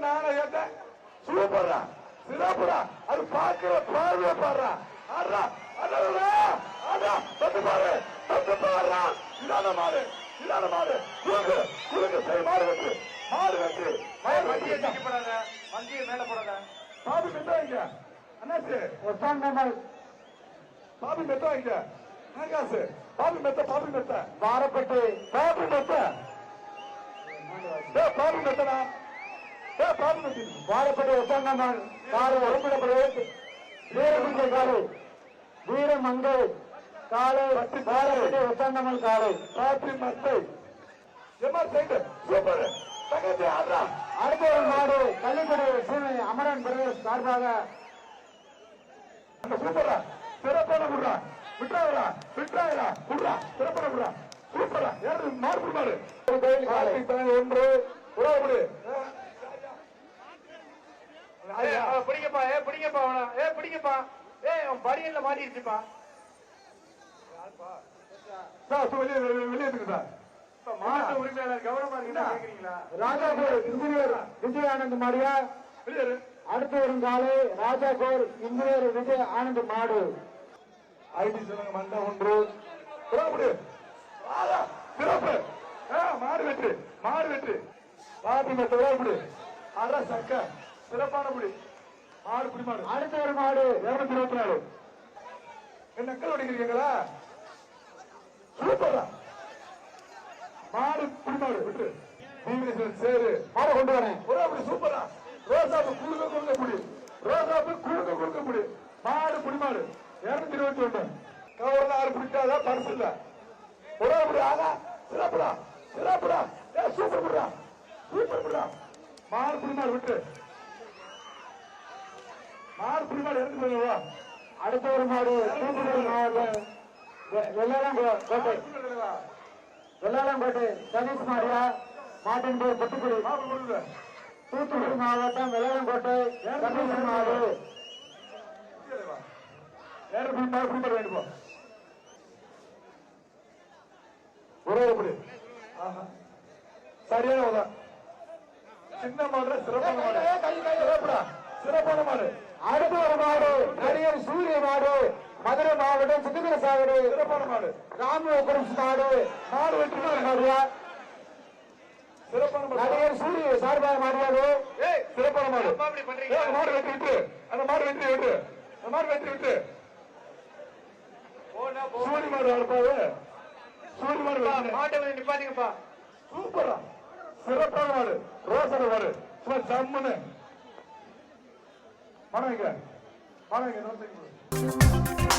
நானே கேட்டேன். சூப்பரா சிறப்புடா. அது பார்க்கிற பார்வை பாடுறா. ஆடுறா ஆடா தொட்டு பாரு தொட்டு பாடுறா. இதான மாடு இதான மாடு. குறுக்கு செய் மாடு வெட்டு மாடு வெட்டு. வண்டியை தூக்கி போடாத, வண்டியை மேல போடாத. பாபி மெத்தாங்க அண்ணாச்சு ஒட்டாங்க. பாபி மெத்தாங்க காசு. பாபி மெத்த வாரப்பட்டு பாபி மெத்த பாபி மெத்தனா பாபி மெத்தி வாரப்பட்டு ஒட்டாங்க காரு உடம்பிடப்படுவது. வீரமங்கை காலை வீரமங்கை காலை வாரப்பட்டு ஒட்டாங்க காலை பாபி மெத்தை எம்ஆர் சைடு சூப்பர். தங்கச்சி ஆடுறா. அடுத்த ஒரு நாடு கள்ளிக்குடி சீமை அமரன் பிரதேஷ் சார்பாக சூப்பரா சிறப்பான விடுறா. விட்டாரா விட்டாரா விடுறா. சிறப்பான விடுறா. சூப்பரா யாரு மாடு மாடு. ஒன்று உறவுடு பிடிக்கப்பா. பிடிக்கப்பா அவனா. பிடிக்கப்பா. அவன் படியல்ல மாட்டிருச்சுப்பா. வெளியேற்றுங்க சார். மாட்டு உரிமையாளர் கவனமா இருக்கீங்களா? ராஜாபூர் இன்ஜினியர் விஜய் ஆனந்த் மாடியா. அடுத்து வரும் காலை ராஜாபூர் இன்ஜினியர் விஜய் ஆனந்த் மாடு. ஐடி சொல்லுங்க மண்டா ஒன்று சிறப்பு. மாடு வெற்றி மாடு வெற்றி. பாபி மெத்த அரை சக்க சிறப்பான புடி மாடு புடி மாடு. அடுத்து ஒரு மாடு 224. என்ன நக்கல் அடிக்கிறீங்களா? சூப்பரா மாடு புடிமாடு விட்டு சேரு மாட கொண்டு வரேன். ஒரு அப்படி சூப்பரா. ரோசாப்பு குழுக்க புடி. ரோசாப்பு குழுக்க புடி. மாடு புடிமாடு 221. கவர்ல ஆறு பிடிக்காத பரிசு இல்ல. ஒரு அப்படி ஆகா சிறப்புடா சிறப்புடா. Super புடா super புடா. மாடு புடிமாடு விட்டு மாடு புடிமாடு 2 அடுத்த ஒரு மாடு வெள்ளாளங்கோட்டை சதீஷ் மாடியா. மாட்டின் பேர் பட்டுக்குடி. தூத்துக்குடி மாவட்டம் வெள்ளாளங்கோட்டை சதீஷ் மாடு. வேண்டுமோ உறவுப்படி சரியான சின்ன மாடு சிறப்பான மாடு. சிறப்புடா சிறப்பான மாடு. அடுத்த ஒரு மாடு நடிகர் சூரிய மாடு மதுரை மாவட்டம் சித்திர சாகடு. சிறப்பான மாடு ராமபுரம் மாடு. மாடு வெற்றி மாடியா. சிறப்பான நடிகர் சூரிய சார்பாக மாடியாது. சிறப்பான மாடு. மாடு வெற்றி விட்டு அந்த மாடு வெற்றி விட்டு அந்த மாடு வெற்றி விட்டு சூரிய மாடு அனுப்பாது. சூரிய மாடு மாட்டை நிப்பாட்டிங்கப்பா. சூப்பரா சிறப்பான மாடு. ரோசன மாடு சும்மா ஜம்முன்னு பணம் வைக்க பணம் வைக்க.